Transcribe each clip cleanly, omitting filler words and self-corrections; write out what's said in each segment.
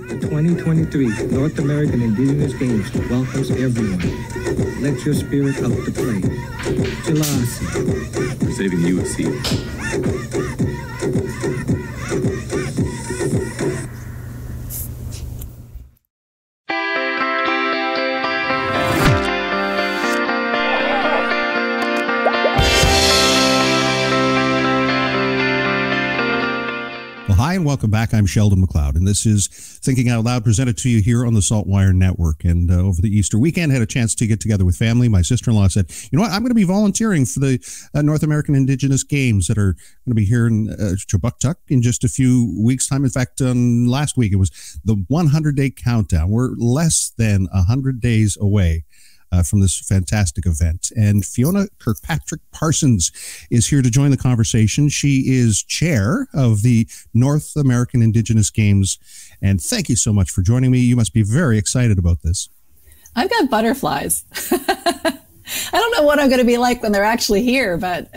The 2023 North American Indigenous Games welcomes everyone. Let your spirit out to play. Chilasi. We're saving you a seat. Hi, and welcome back. I'm Sheldon McLeod, and this is Thinking Out Loud, presented to you here on the SaltWire Network. And over the Easter weekend, I had a chance to get together with family. My sister-in-law said, you know what, I'm going to be volunteering for the North American Indigenous Games that are going to be here in Kjipuktuk in just a few weeks' time. In fact, last week, it was the 100-day countdown. We're less than 100 days away from this fantastic event. And Fiona Kirkpatrick Parsons is here to join the conversation. She is chair of the North American Indigenous Games. And thank you so much for joining me. You must be very excited about this. I've got butterflies. I don't know what I'm going to be like when they're actually here, but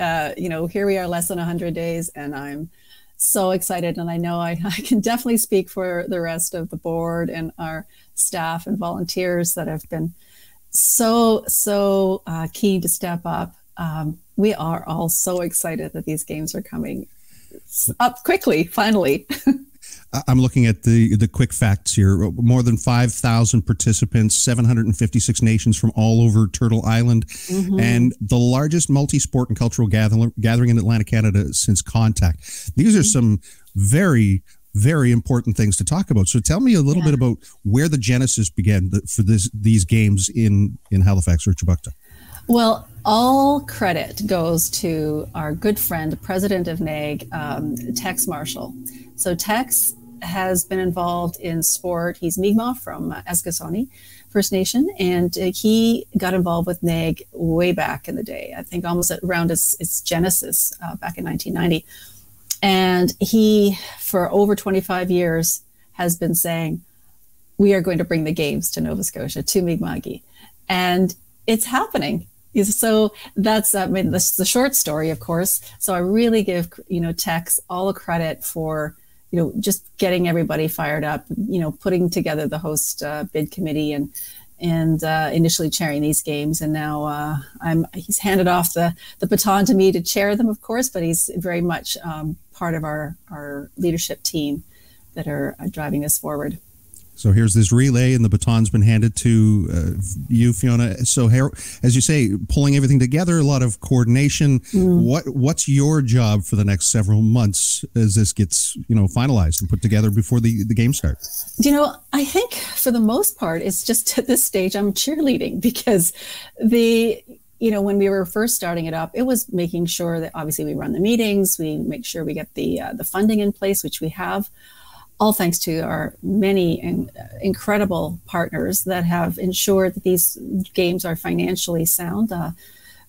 here we are, less than 100 days, and I'm so excited. And I know I can definitely speak for the rest of the board and our staff and volunteers that have been so keen to step up. We are all so excited that these games are coming up quickly, finally. I'm looking at the quick facts here. More than 5,000 participants, 756 nations from all over Turtle Island, and the largest multi-sport and cultural gathering in Atlantic Canada since Contact. These are some very important things to talk about. So tell me a little bit about where the genesis began for these games in Halifax or Kjipuktuk. Well, all credit goes to our good friend, president of NAIG, Tex Marshall. So Tex has been involved in sport. He's Mi'kmaq from Eskasoni First Nation, and he got involved with NAIG way back in the day, I think almost around its genesis back in 1990. And he, for over 25 years, has been saying, we are going to bring the games to Nova Scotia, to Mi'kmaq. And it's happening. So that's, that's the short story, of course. So I really give, Tex all the credit for, just getting everybody fired up, putting together the host bid committee and initially chairing these games. And now he's handed off the baton to me to chair them, of course, but he's very much part of our leadership team that are driving this forward. So here's this relay, and the baton's been handed to you, Fiona. So here, as you say, pulling everything together, a lot of coordination. What's your job for the next several months as this gets, finalized and put together before the game starts? I think for the most part, it's just at this stage I'm cheerleading, because when we were first starting it up, it was making sure that obviously we run the meetings, we make sure we get the funding in place, which we have, all thanks to our many incredible partners that have ensured that these games are financially sound,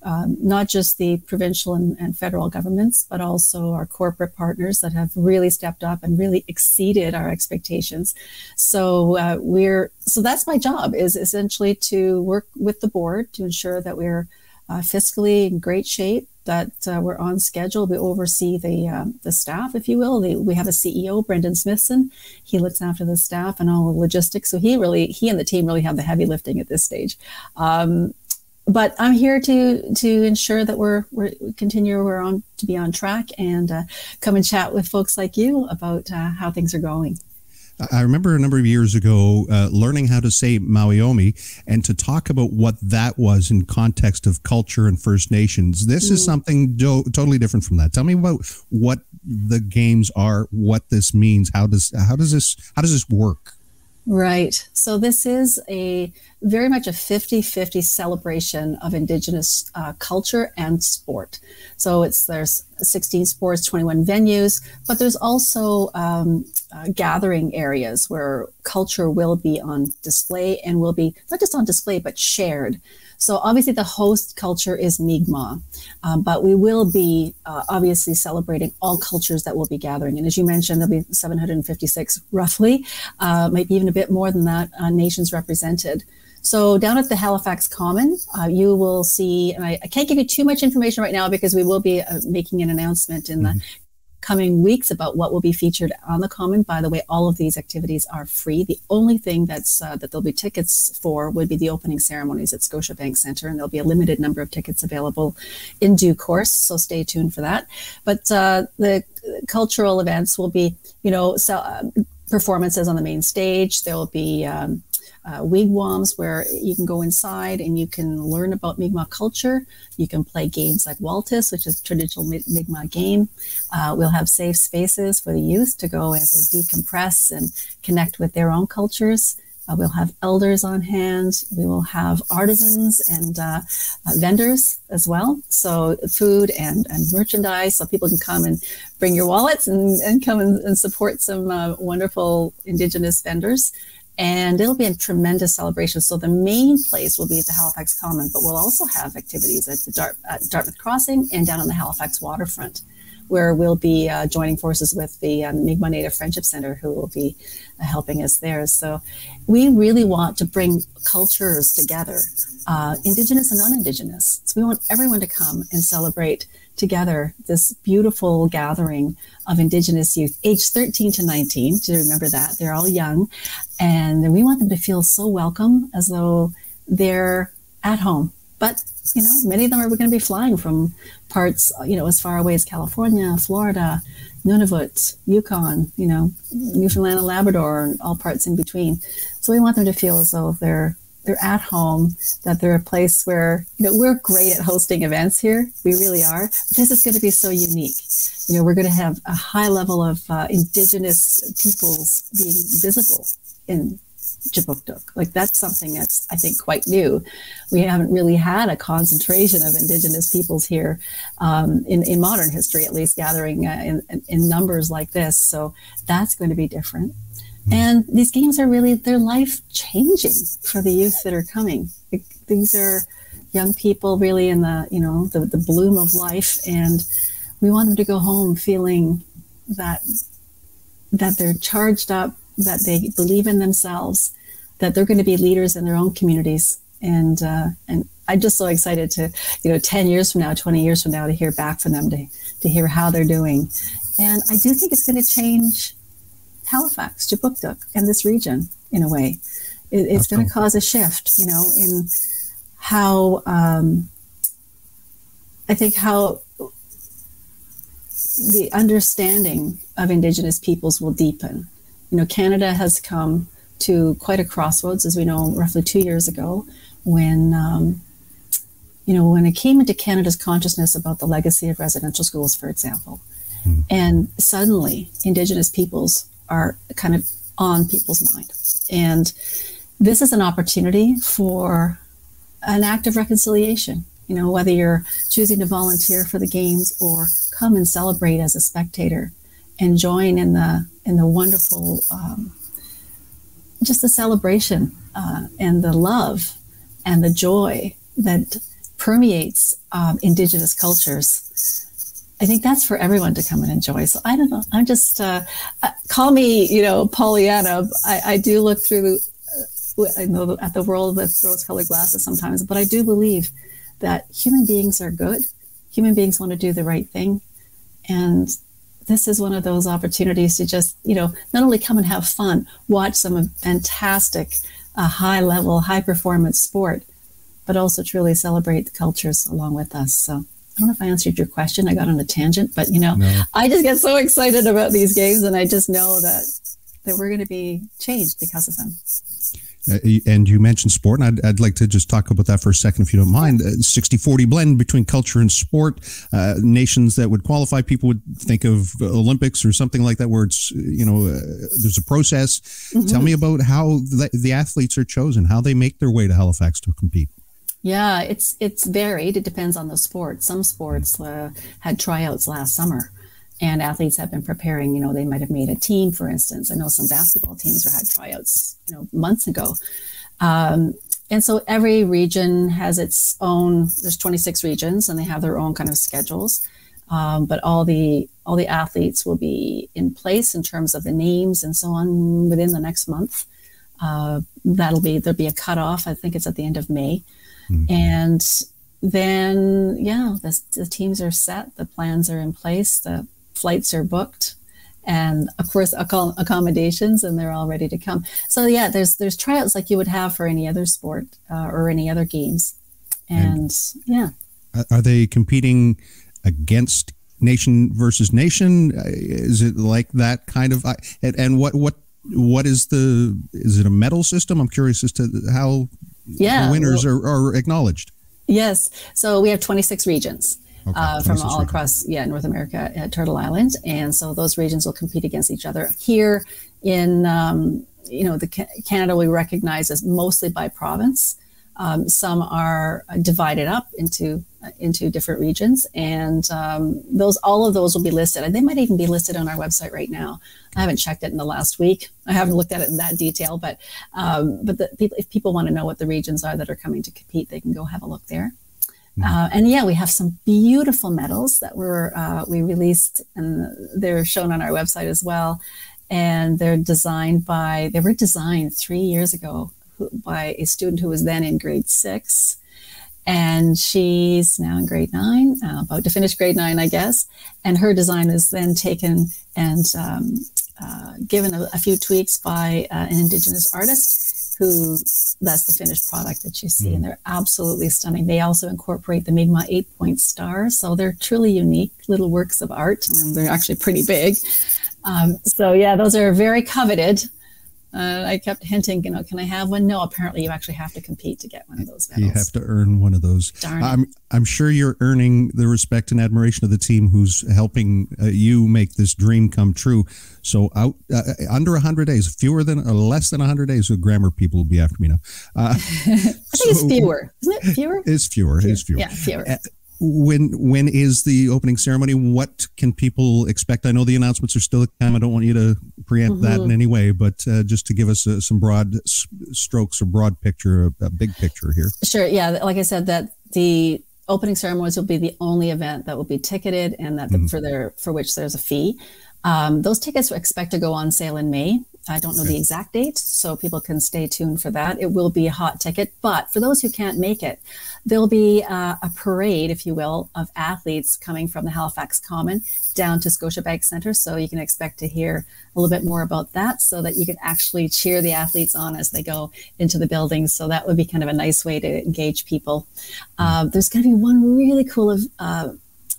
not just the provincial and federal governments, but also our corporate partners that have really stepped up and really exceeded our expectations. So that's my job, is essentially to work with the board to ensure that we're fiscally in great shape, that we're on schedule. We oversee the staff, if you will. We have a CEO, Brendan Smithson. He looks after the staff and all the logistics. So he and the team really have the heavy lifting at this stage. But I'm here to ensure that we're on to be on track and come and chat with folks like you about how things are going. I remember a number of years ago learning how to say Maui-Omi and to talk about what that was in context of culture and First Nations. This is something totally different from that. Tell me about what the games are, what this means. How does this work? Right. So this is very much a 50-50 celebration of Indigenous culture and sport. So there's 16 sports, 21 venues, but there's also gathering areas where culture will be on display and will be not just on display, but shared. So obviously the host culture is Mi'kmaq, but we will be obviously celebrating all cultures that will be gathering. And as you mentioned, there'll be 756 roughly, maybe even a bit more than that, nations represented. So down at the Halifax Common, you will see, and I can't give you too much information right now because we will be making an announcement in the coming weeks about what will be featured on the Common. By the way, all of these activities are free. The only thing that there'll be tickets for would be the opening ceremonies at Scotiabank Centre, and there'll be a limited number of tickets available in due course, so stay tuned for that. But the cultural events will be, performances on the main stage. There will be wigwams where you can go inside and you can learn about Mi'kmaq culture. You can play games like Waltus, which is a traditional Mi'kmaq game. We'll have safe spaces for the youth to go and sort of decompress and connect with their own cultures. We'll have elders on hand. We will have artisans and vendors as well. So food and merchandise, so people can come and bring your wallets and come and support some wonderful Indigenous vendors. And it'll be a tremendous celebration. So the main place will be at the Halifax Common, but we'll also have activities at the Dartmouth Crossing and down on the Halifax waterfront, where we'll be joining forces with the Mi'kmaq Native Friendship Center, who will be helping us there. So we really want to bring cultures together, Indigenous and non-Indigenous. So we want everyone to come and celebrate together this beautiful gathering of Indigenous youth, aged 13 to 19, to remember that. They're all young. And we want them to feel so welcome, as though they're at home. But, many of them are going to be flying from parts, as far away as California, Florida, Nunavut, Yukon, Newfoundland and Labrador, and all parts in between. So we want them to feel as though they're at home, that they're a place where, we're great at hosting events here. We really are. But this is going to be so unique. We're going to have a high level of Indigenous peoples being visible in Kjipuktuk. Like, that's something that's, I think, quite new. We haven't really had a concentration of Indigenous peoples here in modern history, at least, gathering in numbers like this. So that's going to be different. And these games are really, they're life-changing for the youth that are coming. These are young people really in the bloom of life, and we want them to go home feeling that they're charged up, that they believe in themselves, that they're going to be leaders in their own communities. And I'm just so excited to, 10 years from now, 20 years from now, to hear back from them, to hear how they're doing. And I do think it's going to change Halifax, Kjipuktuk, and this region in a way. It's going to cause a shift, in how, I think how the understanding of Indigenous peoples will deepen. Canada has come to quite a crossroads, as we know, roughly 2 years ago, when it came into Canada's consciousness about the legacy of residential schools, for example. And suddenly Indigenous peoples are kind of on people's mind. And this is an opportunity for an act of reconciliation, whether you're choosing to volunteer for the games or come and celebrate as a spectator and join in the wonderful, just the celebration and the love and the joy that permeates Indigenous cultures. I think that's for everyone to come and enjoy. So I don't know. I'm just, call me, Pollyanna. I do look through, I know at the world with rose-colored glasses sometimes, but I do believe that human beings are good. Human beings want to do the right thing. And this is one of those opportunities to just, not only come and have fun, watch some fantastic, high-level, high-performance sport, but also truly celebrate the cultures along with us. So I don't know if I answered your question. I got on a tangent, but no. I just get so excited about these games, and I just know that we're going to be changed because of them. And you mentioned sport, and I'd like to just talk about that for a second, if you don't mind. 60-40 blend between culture and sport. Nations that would qualify, people would think of Olympics or something like that, where it's, there's a process. Mm-hmm. Tell me about how the athletes are chosen, how they make their way to Halifax to compete. Yeah, it's varied. It depends on the sport. Some sports had tryouts last summer, and athletes have been preparing. They might have made a team, for instance. I know some basketball teams had tryouts, months ago. And so every region has its own. There's 26 regions, and they have their own kind of schedules. But all the athletes will be in place in terms of the names and so on within the next month. There'll be a cutoff. I think it's at the end of May. Mm-hmm. And then, the teams are set, the plans are in place, the flights are booked, and of course accommodations, and they're all ready to come. So yeah, there's tryouts like you would have for any other sport or any other games, and yeah. Are they competing against nation versus nation? Is it like that kind of? And what is it a medal system? I'm curious as to how the winners are acknowledged. Yes, so we have 26 regions. Okay, from all across North America at Turtle Island, and so those regions will compete against each other. Here in Canada, we recognize as mostly by province. Some are divided up into different regions, and all of those will be listed. And they might even be listed on our website right now. I haven't checked it in the last week. I haven't looked at it in that detail, but if people want to know what the regions are that are coming to compete, they can go have a look there. And yeah, we have some beautiful medals that we released, and they're shown on our website as well. And they were designed 3 years ago by a student who was then in grade 6. And she's now in grade 9, about to finish grade 9, I guess. And her design is then taken and given a few tweaks by an Indigenous artist, that's the finished product that you see, and they're absolutely stunning. They also incorporate the Mi'kmaq 8-point stars, so they're truly unique little works of art, and they're actually pretty big. So yeah, those are very coveted. I kept hinting, can I have one? No, apparently you actually have to compete to get one of those medals. You have to earn one of those. Darn. I'm sure you're earning the respect and admiration of the team who's helping you make this dream come true. So under 100 days, less than 100 days, so grammar people will be after me now. I think it's fewer. Isn't it fewer? It's fewer. It's fewer. Yeah, fewer. When is the opening ceremony? What can people expect? I know the announcements are still to come. I don't want you to preempt that in any way, but just to give us some broad strokes or broad picture, a big picture here. Sure. Yeah. Like I said, that the opening ceremonies will be the only event that will be ticketed, and that for which there's a fee. Those tickets are expected to go on sale in May. I don't know the exact date, so people can stay tuned for that. It will be a hot ticket, but for those who can't make it, there'll be a parade, if you will, of athletes coming from the Halifax Common down to Scotiabank Centre. So you can expect to hear a little bit more about that, so that you can actually cheer the athletes on as they go into the buildings. So that would be kind of a nice way to engage people. There's going to be one really cool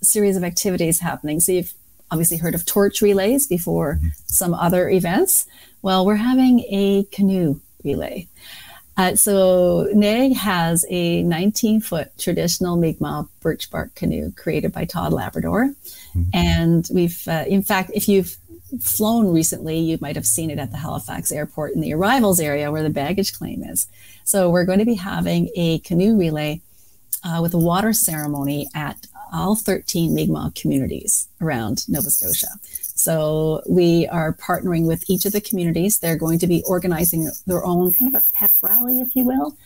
series of activities happening. So you've obviously heard of torch relays before some other events. Well, we're having a canoe relay. So NAIG has a 19-foot traditional Mi'kmaq birch bark canoe created by Todd Labrador. And we've, in fact, if you've flown recently, you might have seen it at the Halifax airport in the arrivals area where the baggage claim is. So we're going to be having a canoe relay with a water ceremony at all 13 Mi'kmaq communities around Nova Scotia. So we are partnering with each of the communities. They're going to be organizing their own kind of a pep rally, if you will,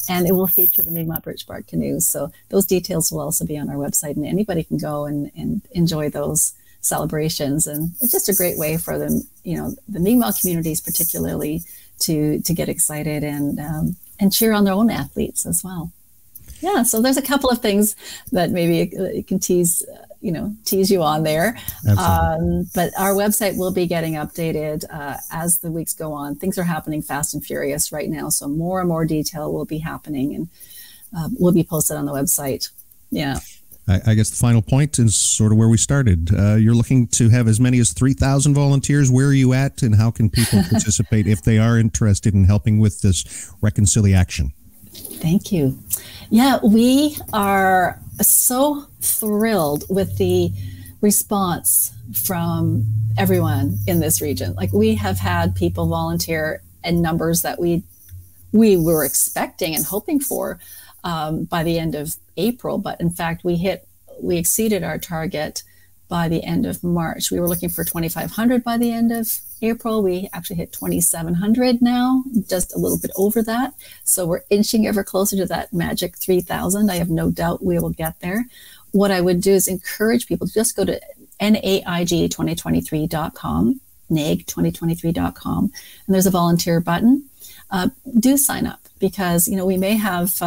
and it will feature the Mi'kmaq birch bark canoes. So those details will also be on our website, and anybody can go and enjoy those celebrations. And it's just a great way for them, the Mi'kmaq communities particularly, to get excited and cheer on their own athletes as well. Yeah, so there's a couple of things that maybe it can tease you on there. But our website will be getting updated as the weeks go on. Things are happening fast and furious right now, so more and more detail will be happening, and will be posted on the website. Yeah. I guess the final point is sort of where we started. You're looking to have as many as 3,000 volunteers. Where are you at, and how can people participate if they are interested in helping with this reconciliation? Thank you. Yeah, we are so thrilled with the response from everyone in this region. Like, we have had people volunteer in numbers that we were expecting and hoping for by the end of April. But in fact, we exceeded our target by the end of March. We were looking for 2,500 by the end of April. We actually hit 2,700 now, just a little bit over that. So we're inching ever closer to that magic 3,000. I have no doubt we will get there. What I would do is encourage people to just go to NAIG2023.com, NAIG2023.com, and there's a volunteer button. Do sign up, because we may have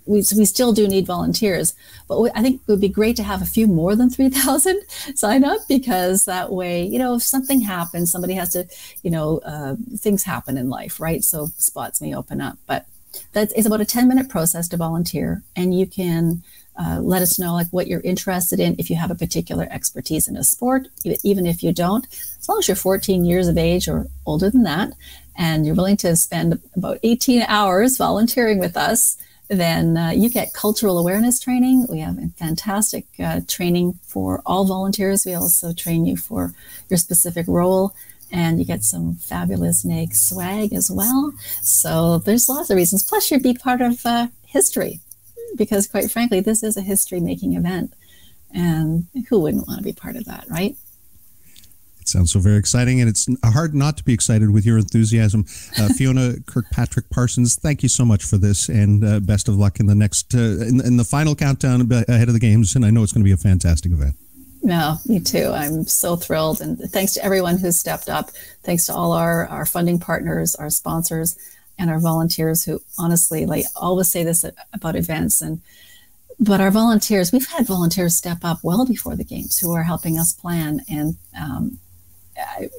we still do need volunteers, but I think it would be great to have a few more than 3,000 sign up, because that way, if something happens, somebody has to, things happen in life, right? So spots may open up, but it's about a 10-minute process to volunteer, and you can let us know like what you're interested in. If you have a particular expertise in a sport, even if you don't, as long as you're 14 years of age or older than that, and you're willing to spend about 18 hours volunteering with us, then you get cultural awareness training. We have fantastic training for all volunteers. We also train you for your specific role, and you get some fabulous NAIG swag as well. So there's lots of reasons. Plus, you'd be part of history, because quite frankly, this is a history-making event. And who wouldn't want to be part of that, right? It sounds so very exciting, and it's hard not to be excited with your enthusiasm. Fiona Kirkpatrick Parsons, thank you so much for this, and best of luck in the next, in the final countdown ahead of the games, and I know it's going to be a fantastic event. No, me too. I'm so thrilled, and thanks to everyone who's stepped up. Thanks to all our funding partners, our sponsors, and our volunteers who honestly, like, always say this about events, but our volunteers, we've had volunteers step up well before the games who are helping us plan, and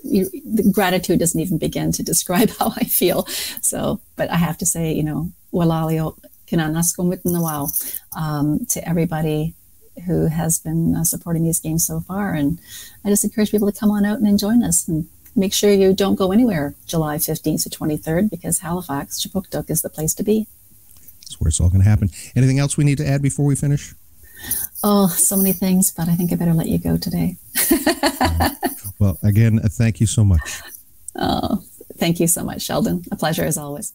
the gratitude doesn't even begin to describe how I feel. So, but I have to say, walalio kinanaskomit to everybody who has been supporting these games so far. And I just encourage people to come on out and join us, and make sure you don't go anywhere July 15th to 23rd, because Halifax, Kjipuktuk is the place to be. That's where it's all going to happen. Anything else we need to add before we finish? Oh, so many things, but I think I better let you go today. Well, again, thank you so much. Oh, thank you so much, Sheldon. A pleasure as always.